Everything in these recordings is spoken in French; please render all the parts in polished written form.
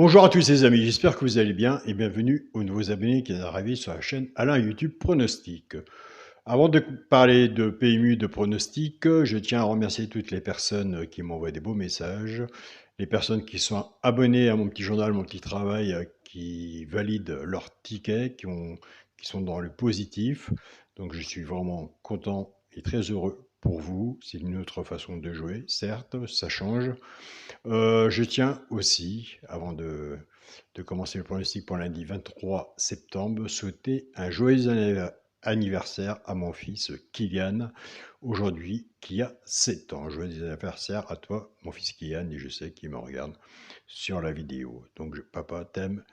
Bonjour à tous les amis, j'espère que vous allez bien et bienvenue aux nouveaux abonnés qui viennent d'arriver sur la chaîne Alain YouTube Pronostic. Avant de parler de PMU de pronostic, je tiens à remercier toutes les personnes qui m'envoient des beaux messages, les personnes qui sont abonnées à mon petit journal, mon petit travail, qui valident leurs tickets, qui sont dans le positif. Donc je suis vraiment content et très heureux pour vous. C'est une autre façon de jouer, certes, ça change. Je tiens aussi, avant de commencer le pronostic pour lundi 23 septembre, souhaiter un joyeux anniversaire à mon fils Kylian, aujourd'hui, qui a 7 ans. Joyeux anniversaire à toi, mon fils Kylian, et je sais qu'il me regarde sur la vidéo. Donc, papa t'aime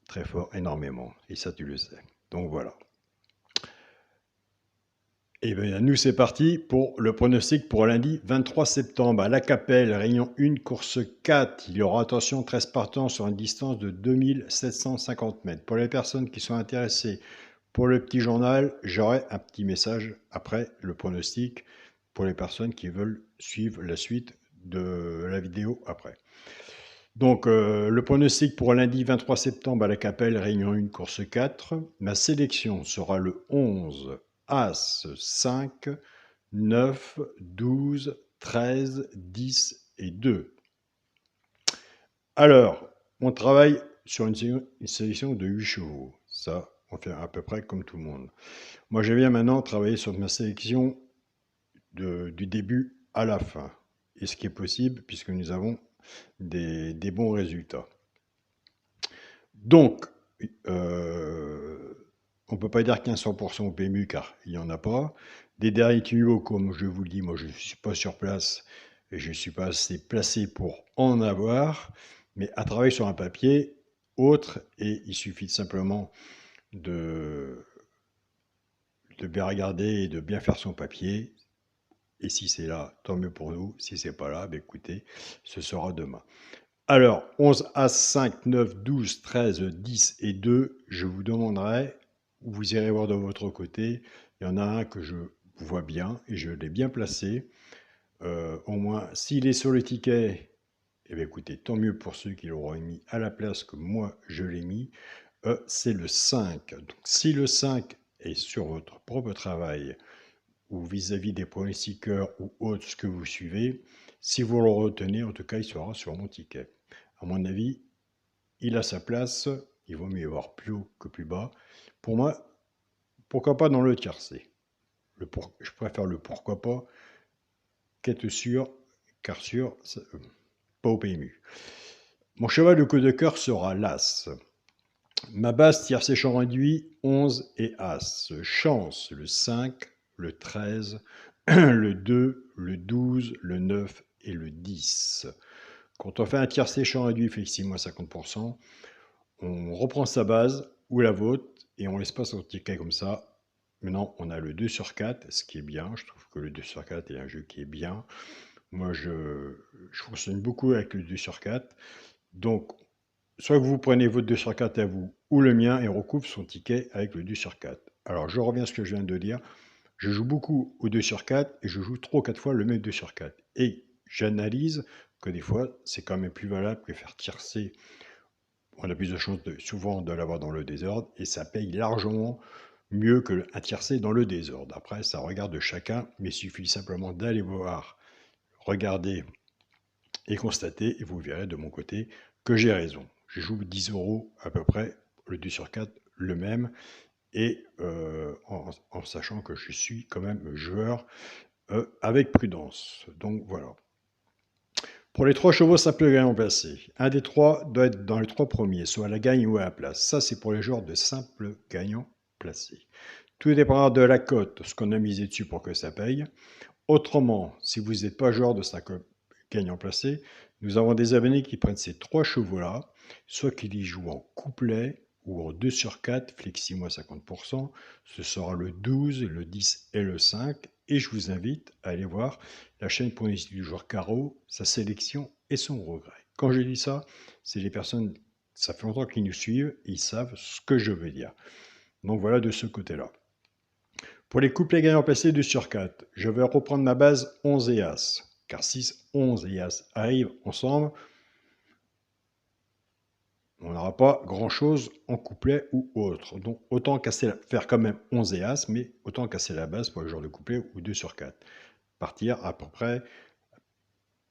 très fort, énormément, et ça, tu le sais. Donc, voilà. Et bien, nous, c'est parti pour le pronostic pour lundi 23 septembre. À La Capelle, Réunion 1, course 4. Il y aura, attention, 13 partants sur une distance de 2750 mètres. Pour les personnes qui sont intéressées pour le petit journal, j'aurai un petit message après le pronostic pour les personnes qui veulent suivre la suite de la vidéo après. Donc, le pronostic pour lundi 23 septembre à La Capelle, Réunion 1, course 4. Ma sélection sera le 11, As, 5, 9, 12, 13, 10 et 2. Alors, on travaille sur une sélection de 8 chevaux. Ça, on fait à peu près comme tout le monde. Moi, je viens maintenant travailler sur ma sélection du début à la fin. Et ce qui est possible, puisque nous avons des bons résultats. Donc, on ne peut pas dire qu'il y a 100% au PMU, car il n'y en a pas. Des derniers tuyaux, comme je vous le dis, moi je ne suis pas sur place et je ne suis pas assez placé pour en avoir, mais à travailler sur un papier autre, et il suffit simplement de bien regarder et de bien faire son papier. Et si c'est là, tant mieux pour nous. Si c'est pas là, ben écoutez, ce sera demain. Alors, 11, As, 5, 9, 12, 13, 10 et 2, je vous demanderai, vous irez voir de votre côté, il y en a un que je vois bien et je l'ai bien placé. Au moins, s'il est sur le ticket, eh bien, écoutez, tant mieux pour ceux qui l'auront mis à la place que moi je l'ai mis. C'est le 5. Donc, si le 5 est sur votre propre travail ou vis-à-vis des pronostiqueurs ou autres ce que vous suivez, si vous le retenez, en tout cas, il sera sur mon ticket. À mon avis, il a sa place, il vaut mieux y avoir plus haut que plus bas. Pour moi, pourquoi pas dans le tiercé. Je préfère le pourquoi pas qu'être sûr, car sûr, pas au PMU. Mon cheval de coup de cœur sera l'As. Ma base tiercé champ réduit, 11 et As. Chance, le 5, le 13, le 2, le 12, le 9 et le 10. Quand on fait un tiercé champ réduit, fait 6-50%, on reprend sa base ou la vôtre et on laisse pas son ticket comme ça. Maintenant, on a le 2 sur 4, ce qui est bien. Je trouve que le 2 sur 4 est un jeu qui est bien. Moi, je fonctionne beaucoup avec le 2 sur 4. Donc, soit que vous prenez votre 2 sur 4 à vous ou le mien et on recouvre son ticket avec le 2 sur 4. Alors, je reviens à ce que je viens de dire. Je joue beaucoup au 2 sur 4 et je joue 3 ou 4 fois le même 2 sur 4. Et j'analyse que des fois, c'est quand même plus valable que faire tiercer. On a plus de chances souvent de l'avoir dans le désordre et ça paye largement mieux que un tiercé dans le désordre. Après, ça regarde chacun, mais il suffit simplement d'aller voir, regarder et constater, et vous verrez de mon côté que j'ai raison. Je joue 10 € à peu près, le 2 sur 4, le même, et en sachant que je suis quand même joueur avec prudence. Donc voilà. Pour les 3 chevaux simples gagnants placés, un des 3 doit être dans les 3 premiers, soit à la gagne ou à la place. Ça, c'est pour les joueurs de simples gagnants placés. Tout dépendra de la cote, ce qu'on a misé dessus pour que ça paye. Autrement, si vous n'êtes pas joueur de 5 gagnants placés, nous avons des abonnés qui prennent ces 3 chevaux-là, soit qu'ils y jouent en couplet ou en 2 sur 4, flexi-50%. Ce sera le 12, le 10 et le 5. Et je vous invite à aller voir la chaîne pronostic du joueur Carreau, sa sélection et son regret. Quand je dis ça, c'est les personnes, ça fait longtemps qu'ils nous suivent, ils savent ce que je veux dire. Donc voilà de ce côté-là. Pour les couplets gagnants placés 2 sur 4, je vais reprendre ma base 11 et As. Car 6, 11 et As arrivent ensemble, on n'aura pas grand-chose en couplet ou autre. Donc autant faire quand même 11 et As, mais autant casser la base pour le genre de couplet ou 2 sur 4.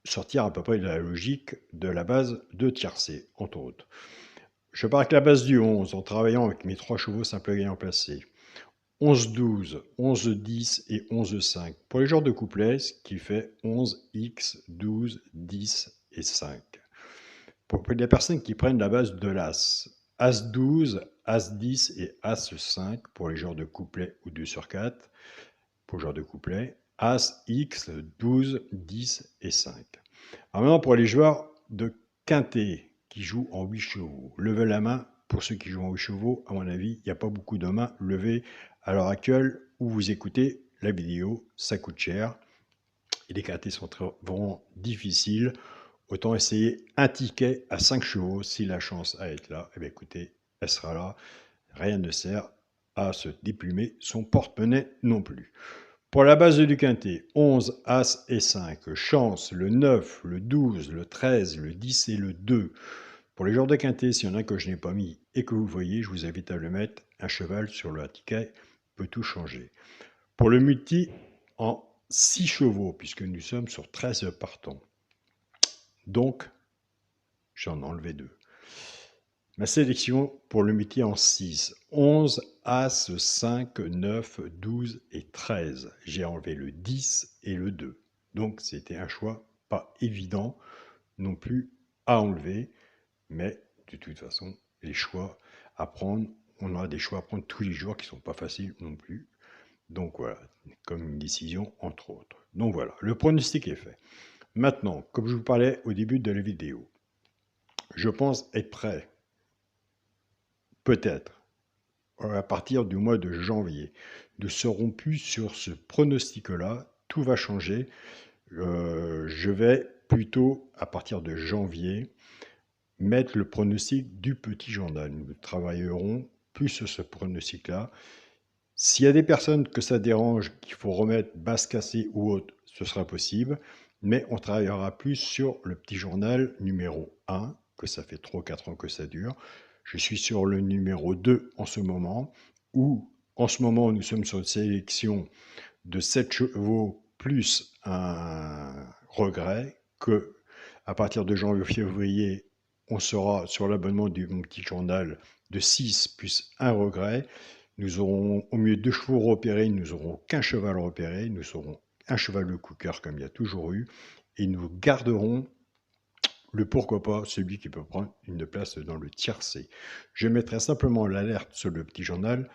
Sortir à peu près de la logique de la base de tiercé, entre autres. Je pars avec la base du 11 en travaillant avec mes 3 chevaux simples gagnants placés. 11-12, 11-10 et 11-5. Pour les genres de couplets, ce qui fait 11, X, 12, 10 et 5. Pour les personnes qui prennent la base de l'As, As-12, As-10 et As-5 pour les genres de couplets ou 2 sur 4. Pour le genre de couplet, As, X, 12, 10 et 5. Alors maintenant, pour les joueurs de quintet qui jouent en 8 chevaux, levez la main. Pour ceux qui jouent en 8 chevaux, à mon avis, il n'y a pas beaucoup de mains levées à l'heure actuelle où vous écoutez la vidéo. Ça coûte cher et les quintets sont vraiment difficiles. Autant essayer un ticket à 5 chevaux si la chance à être là. Eh bien écoutez, elle sera là. Rien ne sert à se déplumer son porte-monnaie non plus. Pour la base du quintet, 11, As et 5. Chance, le 9, le 12, le 13, le 10 et le 2. Pour les genres de quintet, s'il y en a que je n'ai pas mis et que vous voyez, je vous invite à le mettre. Un cheval sur le ticket peut tout changer. Pour le multi, en 6 chevaux, puisque nous sommes sur 13 partants. Donc, j'en ai enlevé 2. Ma sélection pour le multi en 6. 11, As, 5, 9, 12 et 13. J'ai enlevé le 10 et le 2. Donc c'était un choix pas évident non plus à enlever. Mais de toute façon, les choix à prendre, on aura des choix à prendre tous les jours qui ne sont pas faciles non plus. Donc voilà, comme une décision entre autres. Donc voilà, le pronostic est fait. Maintenant, comme je vous parlais au début de la vidéo, je pense être prêt. Peut-être, à partir du mois de janvier. Nous ne serons plus sur ce pronostic-là. Tout va changer. Je vais plutôt, à partir de janvier, mettre le pronostic du petit journal. Nous travaillerons plus sur ce pronostic-là. S'il y a des personnes que ça dérange, qu'il faut remettre base cassée ou autre, ce sera possible. Mais on travaillera plus sur le petit journal numéro 1, que ça fait 3 ou 4 ans que ça dure. Je suis sur le numéro 2 en ce moment, où en ce moment nous sommes sur une sélection de 7 chevaux plus un regret, que à partir de janvier-février, on sera sur l'abonnement du Mon Petit Journal de 6 plus un regret. Nous aurons au mieux 2 chevaux repérés, nous n'aurons qu'un cheval repéré, nous aurons un cheval de cooker comme il y a toujours eu, et nous garderons le pourquoi pas, celui qui peut prendre une place dans le tiercé. Je mettrai simplement l'alerte sur le petit journal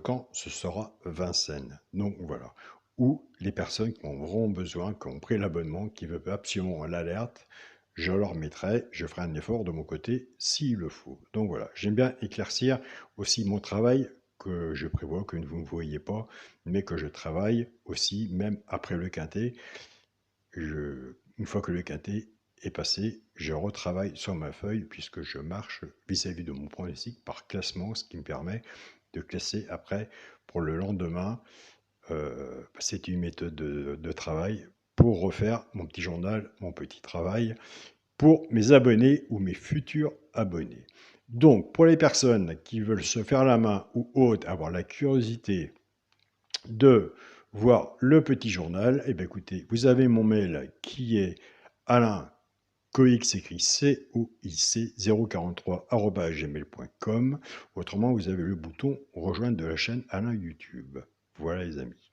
quand ce sera Vincennes. Donc voilà. Ou les personnes qui auront besoin, qui ont pris l'abonnement, qui veulent absolument l'alerte, je leur mettrai, je ferai un effort de mon côté s'il le faut. Donc voilà, j'aime bien éclaircir aussi mon travail que je prévois, que vous ne voyez pas, mais que je travaille aussi, même après le quintet. Une fois que le quintet est passé, je retravaille sur ma feuille puisque je marche vis-à-vis de mon pronostic par classement, ce qui me permet de classer après pour le lendemain. C'est une méthode de travail pour refaire mon petit journal, mon petit travail pour mes abonnés ou mes futurs abonnés. Donc, pour les personnes qui veulent se faire la main ou autres, avoir la curiosité de voir le petit journal, eh bien écoutez, vous avez mon mail qui est Alain Coix, écrit COIC 043@gmail.com. Autrement, vous avez le bouton rejoindre de la chaîne Alain YouTube. Voilà les amis.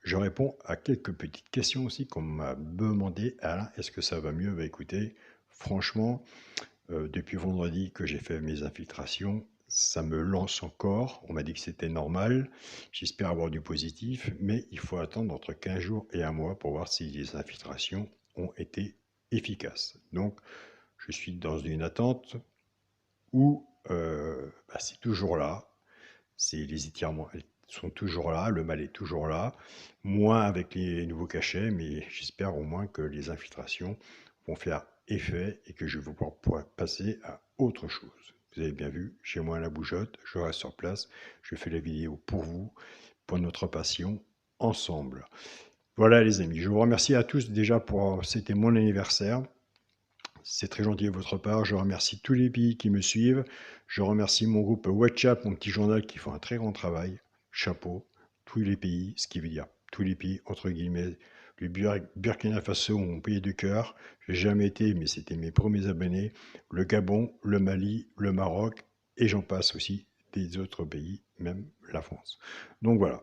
Je réponds à quelques petites questions aussi qu'on m'a demandé. Alain, est-ce que ça va mieux? Bah écoutez, franchement, depuis vendredi que j'ai fait mes infiltrations, ça me lance encore. On m'a dit que c'était normal. J'espère avoir du positif, mais il faut attendre entre 15 jours et un mois pour voir si les infiltrations ont été efficaces. Donc, je suis dans une attente où c'est toujours là. Les étirements sont toujours là, le mal est toujours là, moins avec les nouveaux cachets, mais j'espère au moins que les infiltrations vont faire effet et que je vais pouvoir passer à autre chose. Vous avez bien vu, chez moi à la bougeotte, je reste sur place, je fais la vidéo pour vous, pour notre passion, ensemble. Voilà les amis, je vous remercie à tous déjà c'était mon anniversaire. C'est très gentil de votre part. Je remercie tous les pays qui me suivent. Je remercie mon groupe WhatsApp, mon petit journal qui font un très grand travail. Chapeau. Tous les pays, ce qui veut dire tous les pays, entre guillemets. Le Burkina Faso, mon pays de cœur. J'ai jamais été, mais c'était mes premiers abonnés. Le Gabon, le Mali, le Maroc, et j'en passe aussi des autres pays, même la France. Donc voilà.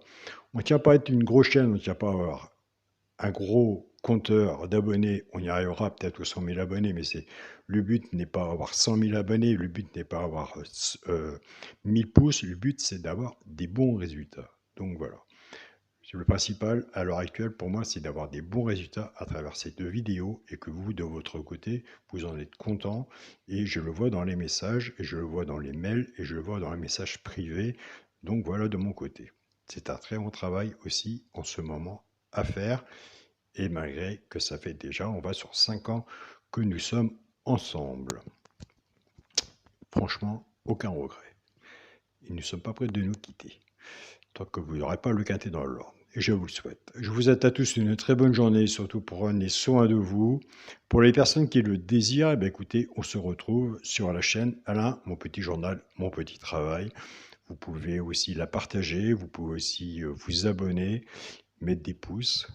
On ne tient pas à être une grosse chaîne, on ne tient pas à avoir un gros compteur d'abonnés, on y arrivera peut-être aux 100 000 abonnés, mais le but n'est pas d'avoir 100 000 abonnés, le but n'est pas d'avoir 1000 pouces, le but c'est d'avoir des bons résultats. Donc voilà. Le principal à l'heure actuelle pour moi c'est d'avoir des bons résultats à travers ces deux vidéos et que vous de votre côté vous en êtes content et je le vois dans les messages et je le vois dans les mails et je le vois dans les messages privés. Donc voilà de mon côté. C'est un très bon travail aussi en ce moment à faire et malgré que ça fait déjà, on va sur 5 ans que nous sommes ensemble. Franchement, aucun regret. Et nous ne sommes pas prêts de nous quitter, tant que vous n'aurez pas le quintet dans l'ordre. Et je vous le souhaite. Je vous souhaite à tous une très bonne journée, surtout prenez soin de vous. Pour les personnes qui le désirent, eh bien, écoutez, on se retrouve sur la chaîne Alain, mon petit journal, mon petit travail. Vous pouvez aussi la partager, vous pouvez aussi vous abonner, mettre des pouces.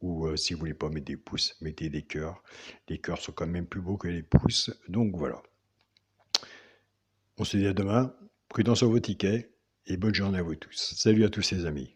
Ou si vous voulez pas mettre des pouces, mettez des cœurs. Les cœurs sont quand même plus beaux que les pouces. Donc voilà. On se dit à demain. Prudence sur vos tickets et bonne journée à vous tous. Salut à tous les amis.